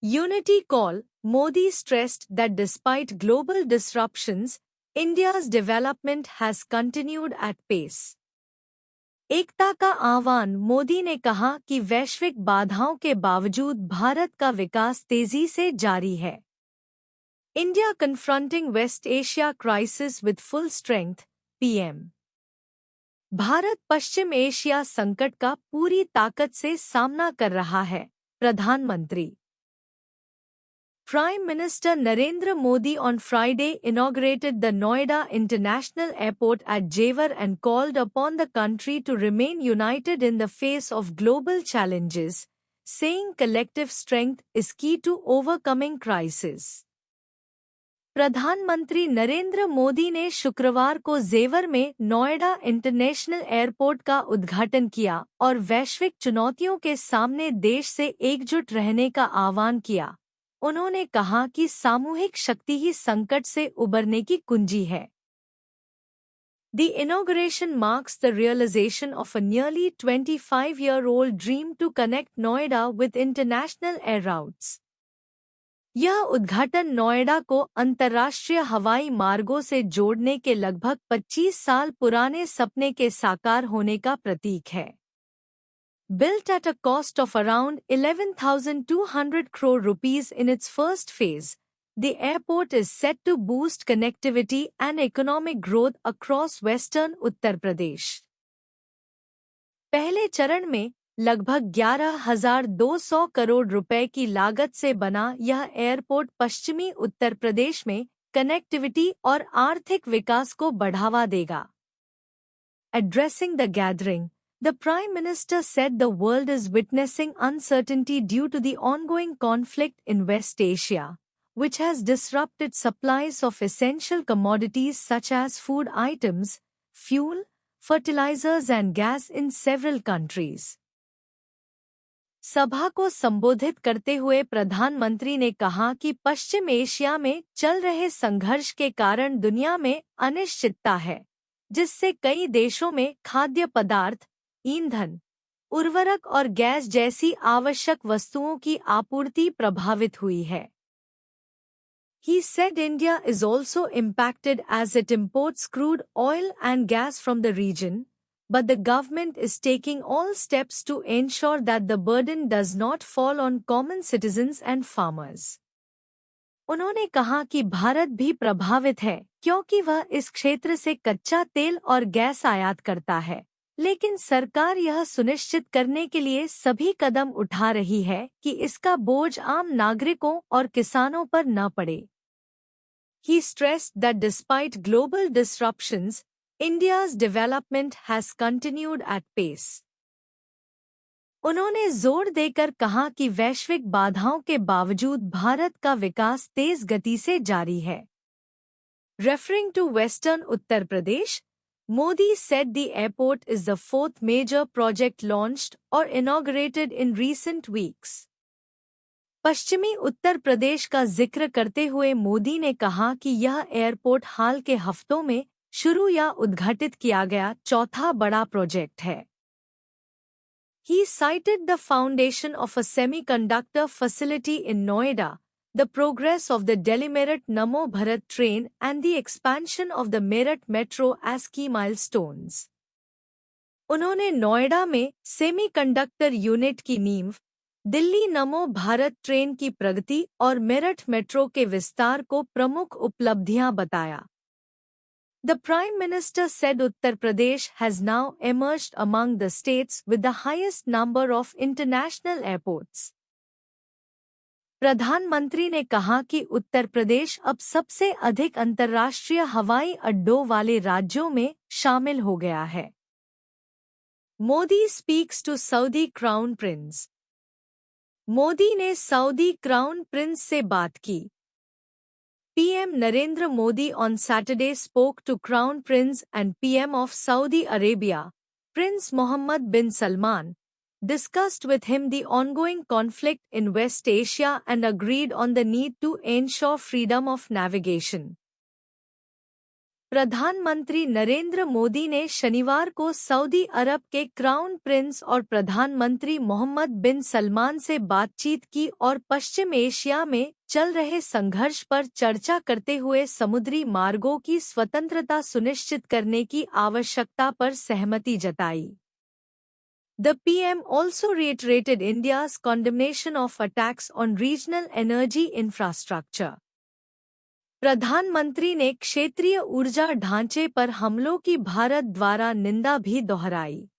Unity call. Modi stressed that despite global disruptions, India's development has continued at pace. एकता का आह्वान. मोदी ने कहा कि वैश्विक बाधाओं के बावजूद भारत का विकास तेजी से जारी है. India confronting West Asia crisis with full strength. PM. Bharat Paschim Asia संकट का पूरी ताकत से सामना कर रहा है. प्रधानमंत्री. Prime Minister Narendra Modi on Friday inaugurated the Noida International Airport at Jewar and called upon the country to remain united in the face of global challenges, saying collective strength is key to overcoming crisis. प्रधानमंत्री नरेंद्र मोदी ने शुक्रवार को जेवर में Noida international airport का उद्घाटन किया और वैश्विक चुनौतियों के सामने देश से एकजुट रहने का आह्वान किया. उन्होंने कहा कि सामूहिक शक्ति ही संकट से उबरने की कुंजी है. The inauguration marks the realization of a nearly 25-year-old dream to connect Noida with international air routes. यह उद्घाटन नोएडा को अंतर्राष्ट्रीय हवाई मार्गों से जोड़ने के लगभग 25 साल पुराने सपने के साकार होने का प्रतीक है. Built at a cost of around 11,200 crore rupees in its first phase, the airport is set to boost connectivity and economic growth across western Uttar Pradesh. पहले चरण में लगभग 11,200 करोड़ रुपए की लागत से बना यह एयरपोर्ट पश्चिमी उत्तर प्रदेश में कनेक्टिविटी और आर्थिक विकास को बढ़ावा देगा. Addressing the gathering, the Prime Minister said the world is witnessing uncertainty due to the ongoing conflict in West Asia, which has disrupted supplies of essential commodities such as food items, fuel, fertilizers and gas in several countries. सभा को संबोधित करते हुए प्रधानमंत्री ने कहा कि पश्चिम Asia में चल रहे संघर्ष के कारण दुनिया में अनिश्चितता है, जिससे कई देशों में खाद्य पदार्थ, ईंधन, उर्वरक और गैस जैसी आवश्यक वस्तुओं की आपूर्ति प्रभावित हुई है. He said India is also impacted as it imports crude oil and gas from the region, but the government is taking all steps to ensure that the burden does not fall on common citizens and farmers. उन्होंने कहा कि भारत भी प्रभावित है क्योंकि वह इस क्षेत्र से कच्चा तेल और गैस आयात करता है, लेकिन सरकार यह सुनिश्चित करने के लिए सभी कदम उठा रही है कि इसका बोझ आम नागरिकों और किसानों पर न पड़े. He stressed that despite global disruptions, India's development has continued at pace. उन्होंने जोर देकर कहा कि वैश्विक बाधाओं के बावजूद भारत का विकास तेज गति से जारी है. Referring to Western Uttar Pradesh, Modi said the airport is the fourth major project launched or inaugurated in recent weeks. पश्चिमी उत्तर प्रदेश का जिक्र करते हुए मोदी ने कहा कि यह एयरपोर्ट हाल के हफ्तों में शुरू या उद्घाटित किया गया चौथा बड़ा प्रोजेक्ट है. He cited the foundation of a semiconductor facility in Noida, the progress of the Delhi-Meerut Namo Bharat train and the expansion of the Meerut Metro as key milestones. उन्होंने नोएडा में सेमीकंडक्टर यूनिट की नींव, दिल्ली नमो Bharat train की प्रगति और Meerut metro के विस्तार को प्रमुख उपलब्धियां बताया. The Prime Minister said Uttar Pradesh has now emerged among the states with the highest number of international airports. प्रधानमंत्री ने कहा कि उत्तर प्रदेश अब सबसे अधिक अंतर्राष्ट्रीय हवाई अड्डों वाले राज्यों में शामिल हो गया है. Modi speaks to Saudi crown prince. Modi ने सऊदी क्राउन प्रिंस से बात की. PM Narendra Modi on Saturday spoke to Crown Prince and PM of Saudi Arabia, Prince Mohammed bin Salman, discussed with him the ongoing conflict in West Asia and agreed on the need to ensure freedom of navigation. प्रधानमंत्री नरेंद्र मोदी ने शनिवार को Saudi अरब के crown Prince और प्रधानमंत्री मोहम्मद बिन सलमान से बातचीत की और पश्चिम एशिया में चल रहे संघर्ष पर चर्चा करते हुए समुद्री मार्गों की स्वतंत्रता सुनिश्चित करने की आवश्यकता पर सहमति जताई। The PM also reiterated India's condemnation of attacks on regional energy infrastructure. प्रधानमंत्री ने क्षेत्रीय ऊर्जा ढांचे पर हमलों की भारत द्वारा निंदा भी दोहराई।